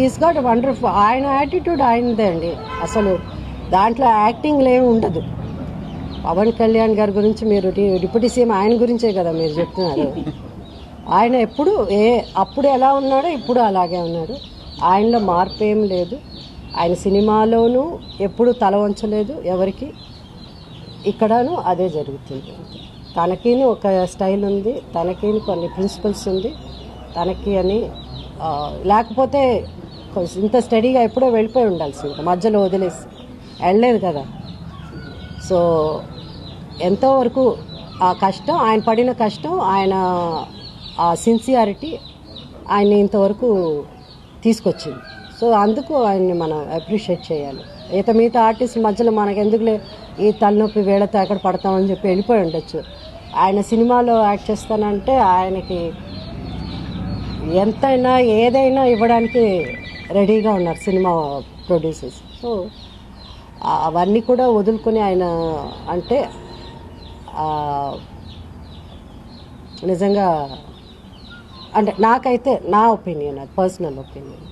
Is got wonderful. ఆయన attitude ఆయనదే అండి. అసలు దాంట్లో యాక్టింగ్ ఏమి ఉండదు. పవన్ కళ్యాణ్ గారి గురించి మీరు డిప్యూటీ సీఎం ఆయన గురించే కదా మీరు చెప్తున్నారు. ఆయన ఎప్పుడు అప్పుడు ఎలా ఉన్నాడో ఇప్పుడు అలాగే ఉన్నాడు. ఆయనలో మార్పు ఏం లేదు. ఆయన సినిమాలోనూ ఎప్పుడు తల వంచలేదు ఎవరికి. ఇక్కడను అదే జరుగుతుంది. తనకి ఒక స్టైల్ ఉంది, తనకి కొన్ని ప్రిన్సిపల్స్ ఉంది తనకి అని. లేకపోతే ఇంత స్టడీగా ఎప్పుడో వెళ్ళిపోయి ఉండాల్సింది, మధ్యలో వదిలేసి వెళ్ళలేదు కదా. సో ఎంతవరకు ఆ కష్టం, ఆయన పడిన కష్టం, ఆయన ఆ సిన్సియారిటీ ఆయన్ని ఇంతవరకు తీసుకొచ్చింది. సో అందుకు ఆయన్ని మనం అప్రిషియేట్ చేయాలి. మిగతా ఆర్టిస్ట్ మధ్యలో మనకు ఎందుకులే ఈ తలనొప్పి వేళతో ఎక్కడ పడతామని చెప్పి వెళ్ళిపోయి ఉండొచ్చు. ఆయన సినిమాలో యాక్ట్ చేస్తానంటే ఆయనకి ఎంతైనా ఏదైనా ఇవ్వడానికి రెడీగా ఉన్నారు సినిమా ప్రొడ్యూసర్స్. సో అవన్నీ కూడా వదులుకొని ఆయన అంటే నిజంగా అంటే నాకైతే నా ఒపీనియన్, అది పర్సనల్ ఒపీనియన్.